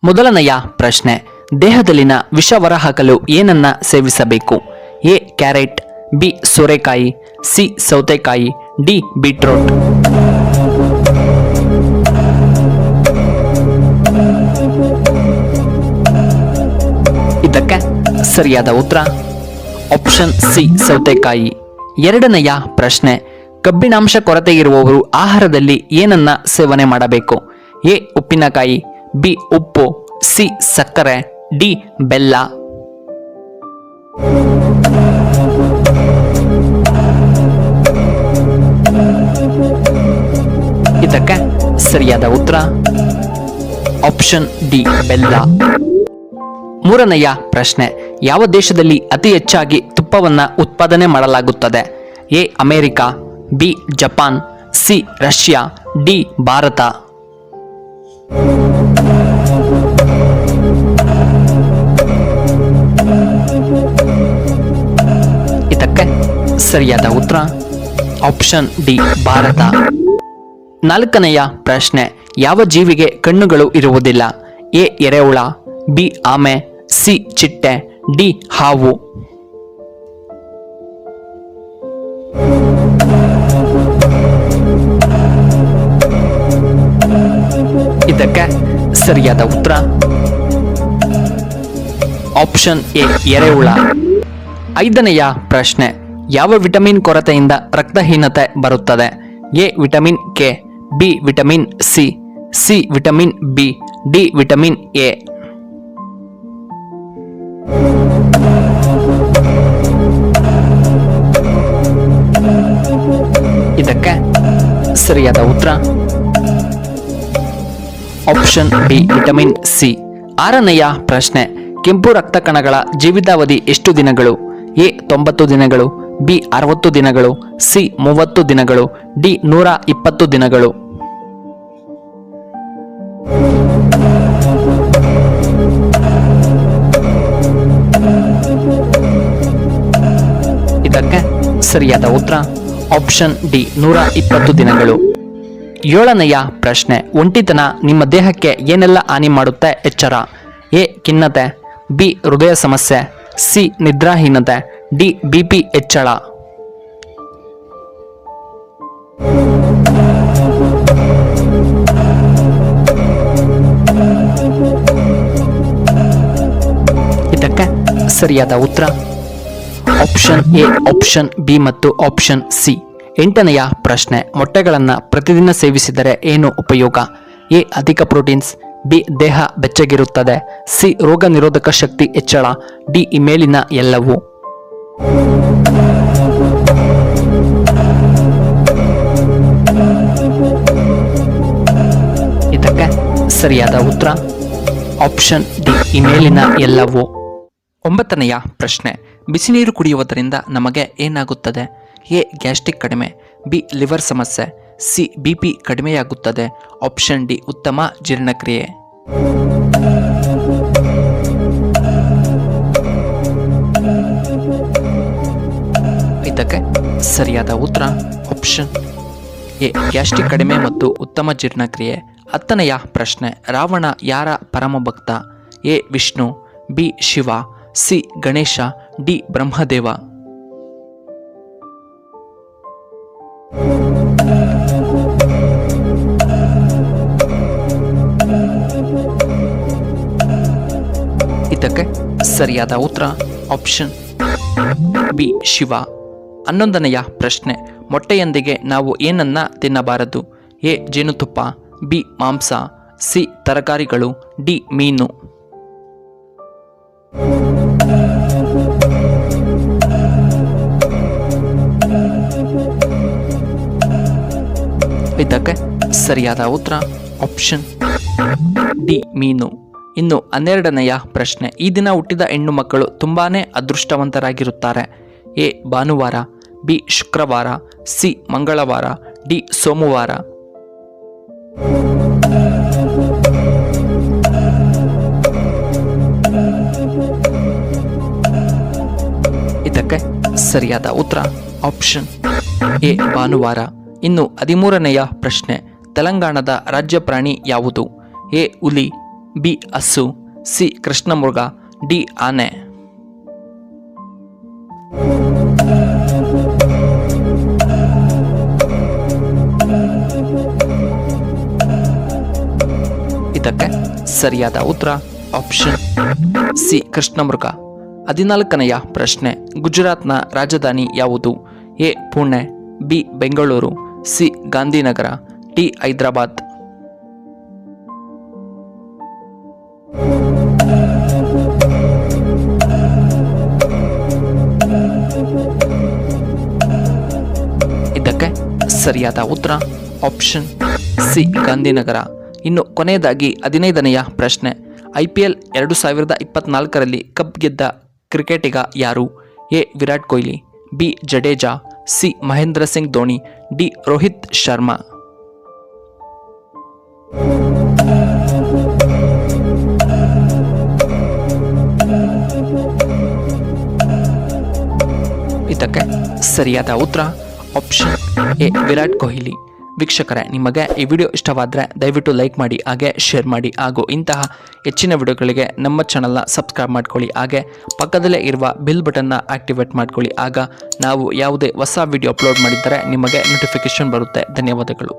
ಮೊದಲನೆಯ ಪ್ರಶ್ನೆ, ದೇಹದಲ್ಲಿನ ವಿಷ ಹೊರಹಾಕಲು ಏನನ್ನ ಸೇವಿಸಬೇಕು? ಎ ಕ್ಯಾರೆಟ್, ಬಿ ಸೋರೆಕಾಯಿ, ಸಿ ಸೌತೆಕಾಯಿ, ಡಿ ಬೀಟ್ರೋಟ್. ಇದಕ್ಕೆ ಸರಿಯಾದ ಉತ್ತರ ಆಪ್ಷನ್ ಸಿ ಸೌತೆಕಾಯಿ. ಎರಡನೆಯ ಪ್ರಶ್ನೆ, ಕಬ್ಬಿಣಾಂಶ ಕೊರತೆ ಇರುವವರು ಆಹಾರದಲ್ಲಿ ಏನನ್ನ ಸೇವನೆ ಮಾಡಬೇಕು? ಎ ಉಪ್ಪಿನಕಾಯಿ, ಬಿ ಉಪ್ಪು, ಸಿ ಸಕ್ಕರೆ, ಡಿ ಬೆಲ್ಲ. ಇದಕ್ಕೆ ಸರಿಯಾದ ಉತ್ತರ ಆಪ್ಷನ್ ಡಿ ಬೆಲ್ಲ. ಮೂರನೆಯ ಪ್ರಶ್ನೆ, ಯಾವ ದೇಶದಲ್ಲಿ ಅತಿ ಹೆಚ್ಚಾಗಿ ತುಪ್ಪವನ್ನು ಉತ್ಪಾದನೆ ಮಾಡಲಾಗುತ್ತದೆ? A America, B Japan, C Russia, D Bharat. ಇದಕ್ಕೆ ಸರಿಯಾದ ಉತ್ತರ ಆಪ್ಷನ್ ಡಿ ಭಾರತ. ನಾಲ್ಕನೆಯ ಪ್ರಶ್ನೆ, ಯಾವ ಜೀವಿಗೆ ಕಣ್ಣುಗಳು ಇರುವುದಿಲ್ಲ? ಎ ಎರೆಹುಳ, ಬಿ ಆಮೆ, ಸಿ ಚಿಟ್ಟೆ, ಡಿ ಹಾವು. ಇದಕ್ಕೆ ಸರಿಯಾದ ಉತ್ತರ ಆಪ್ಷನ್ ಎ ಎರೆಹುಳ. ಐದನೆಯ ಪ್ರಶ್ನೆ, ಯಾವ ವಿಟಮಿನ್ ಕೊರತೆಯಿಂದ ರಕ್ತಹೀನತೆ ಬರುತ್ತದೆ? A vitamin K, B vitamin C, C vitamin B, D vitamin A. ಇದಕ್ಕೆ ಸರಿಯಾದ ಉತ್ತರ ಆಪ್ಷನ್ ಬಿ ವಿಟಮಿನ್ ಸಿ. ಆರನೆಯ ಪ್ರಶ್ನೆ, ಕೆಂಪು ರಕ್ತ ಕಣಗಳ ಜೀವಿತಾವಧಿ ಎಷ್ಟು ದಿನಗಳು? ಎ 90 ದಿನಗಳು, ಬಿ 60 ದಿನಗಳು, ಸಿ 30 ದಿನಗಳು, ಡಿ 120 ದಿನಗಳು. ಇದಕ್ಕೆ ಸರಿಯಾದ ಉತ್ತರ ಆಪ್ಷನ್ ಡಿ 120 ದಿನಗಳು. ಏಳನೆಯ ಪ್ರಶ್ನೆ, ಒಂಟಿತನ ನಿಮ್ಮ ದೇಹಕ್ಕೆ ಏನೆಲ್ಲ ಹಾನಿ ಮಾಡುತ್ತೆ? ಎಚ್ಚರ. ಎ ಖಿನ್ನತೆ, ಬಿ ಹೃದಯ ಸಮಸ್ಯೆ, ಸಿ ನಿದ್ರಾಹೀನತೆ, ಡಿ ಬಿಪಿ ಹೆಚ್ಚಳ. ಇದಕ್ಕೆ ಸರಿಯಾದ ಉತ್ತರ ಆಪ್ಷನ್ ಎ, ಆಪ್ಷನ್ ಬಿ ಮತ್ತು ಆಪ್ಷನ್ ಸಿ. ಎಂಟನೆಯ ಪ್ರಶ್ನೆ, ಮೊಟ್ಟೆಗಳನ್ನು ಪ್ರತಿದಿನ ಸೇವಿಸಿದರೆ ಏನು ಉಪಯೋಗ? ಎ ಅಧಿಕ ಪ್ರೋಟೀನ್ಸ್, ಬಿ ದೇಹ ಬೆಚ್ಚಗಿರುತ್ತದೆ, ಸಿ ರೋಗ ನಿರೋಧಕ ಶಕ್ತಿ ಹೆಚ್ಚಳ, ಡಿ ಈ ಮೇಲಿನ ಎಲ್ಲವೂ. ಇದಕ್ಕೆ ಸರಿಯಾದ ಉತ್ತರ ಆಪ್ಷನ್ ಡಿ ಈ ಮೇಲಿನ ಎಲ್ಲವೂ. ಒಂಬತ್ತನೆಯ ಪ್ರಶ್ನೆ, ಬಿಸಿನೀರು ಕುಡಿಯುವುದರಿಂದ ನಮಗೆ ಏನಾಗುತ್ತದೆ? ಎ ಗ್ಯಾಸ್ಟ್ರಿಕ್ ಕಡಿಮೆ, ಬಿ ಲಿವರ್ ಸಮಸ್ಯೆ, ಸಿ ಬಿಪಿ ಕಡಿಮೆಯಾಗುತ್ತದೆ, ಆಪ್ಷನ್ ಡಿ ಉತ್ತಮ ಜೀರ್ಣಕ್ರಿಯೆ. ಇದಕ್ಕೆ ಸರಿಯಾದ ಉತ್ತರ ಆಪ್ಷನ್ ಎ ಗ್ಯಾಸ್ಟ್ರಿಕ್ ಕಡಿಮೆ ಮತ್ತು ಉತ್ತಮ ಜೀರ್ಣಕ್ರಿಯೆ. ಹತ್ತನೆಯ ಪ್ರಶ್ನೆ, ರಾವಣ ಯಾರ ಪರಮ ಭಕ್ತ? A Vishnu, B Shiva, C Ganesha, D Brahmadeva. ಇದಕ್ಕೆ ಸರಿಯಾದ ಉತ್ತರ ಆಪ್ಷನ್ ಬಿ ಶಿವ. 11ನೆಯ ಪ್ರಶ್ನೆ, ಮೊಟ್ಟೆಯೊಂದಿಗೆ ನಾವು ಏನನ್ನ ತಿನ್ನಬಾರದು? ಎ ಜೇನುತುಪ್ಪ, ಬಿ ಮಾಂಸ, ಸಿ ತರಕಾರಿಗಳು, ಡಿ ಮೀನು. ಇದಕ್ಕೆ ಸರಿಯಾದ ಉತ್ತರ ಆಪ್ಷನ್ ಡಿ ಮೀನು. ಇನ್ನು 12ನೆಯ ಪ್ರಶ್ನೆ, ಈ ದಿನ ಹುಟ್ಟಿದ ಹೆಣ್ಣು ಮಕ್ಕಳು ತುಂಬಾನೇ ಅದೃಷ್ಟವಂತರಾಗಿರುತ್ತಾರೆ. ಎ ಭಾನುವಾರ, ಬಿ ಶುಕ್ರವಾರ, ಸಿ ಮಂಗಳವಾರ, ಡಿ ಸೋಮವಾರ. ಇದಕ್ಕೆ ಸರಿಯಾದ ಉತ್ತರ ಆಪ್ಷನ್ ಎ ಭಾನುವಾರ. ಇನ್ನು 13ನೆಯ ಪ್ರಶ್ನೆ, ತೆಲಂಗಾಣದ ರಾಜ್ಯ ಪ್ರಾಣಿ ಯಾವುದು? ಎ ಹುಲಿ, ಬಿ ಹಸು, ಸಿ ಕೃಷ್ಣಮೃಗ, ಡಿ ಆನೆ. ಇದಕ್ಕೆ ಸರಿಯಾದ ಉತ್ತರ ಆಪ್ಷನ್ ಸಿ ಕೃಷ್ಣಮೃಗ. 14ನೆಯ ಪ್ರಶ್ನೆ, ಗುಜರಾತ್ನ ರಾಜಧಾನಿ ಯಾವುದು? A Pune, B Bengaluru, C Gandhinagar, D Hyderabad. ಇದಕ್ಕೆ ಸರಿಯಾದ ಉತ್ತರ ಆಪ್ಷನ್ ಸಿ ಗಾಂಧಿನಗರ. ಇನ್ನು ಕೊನೆಯದಾಗಿ 15ನೆಯ ಪ್ರಶ್ನೆ, IPL 2024ರಲ್ಲಿ ಕಪ್ ಗೆದ್ದ ಕ್ರಿಕೆಟಿಗ ಯಾರು? A Virat Kohli, B Jadeja, C Mahendra Singh Dhoni, D Rohit Sharma. ಇದಕ್ಕೆ ಸರಿಯಾದ ಉತ್ತರ ಆಪ್ಷನ್ ಎ ವಿರಾಟ್ ಕೊಹ್ಲಿ. ವೀಕ್ಷಕರೇ, ನಿಮಗೆ ಈ ವಿಡಿಯೋ ಇಷ್ಟವಾದರೆ ದಯವಿಟ್ಟು ಲೈಕ್ ಮಾಡಿ, ಹಾಗೆ ಶೇರ್ ಮಾಡಿ, ಹಾಗೂ ಇಂತಹ ಹೆಚ್ಚಿನ ವಿಡಿಯೋಗಳಿಗೆ ನಮ್ಮ ಚಾನಲ್ನ ಸಬ್ಸ್ಕ್ರೈಬ್ ಮಾಡ್ಕೊಳ್ಳಿ. ಹಾಗೆ ಪಕ್ಕದಲ್ಲೇ ಇರುವ ಬೆಲ್ ಬಟನ್ನ ಆಕ್ಟಿವೇಟ್ ಮಾಡ್ಕೊಳ್ಳಿ. ಆಗ ನಾವು ಯಾವುದೇ ಹೊಸ ವಿಡಿಯೋ ಅಪ್ಲೋಡ್ ಮಾಡಿದ್ದರೆ ನಿಮಗೆ ನೋಟಿಫಿಕೇಶನ್ ಬರುತ್ತೆ. ಧನ್ಯವಾದಗಳು.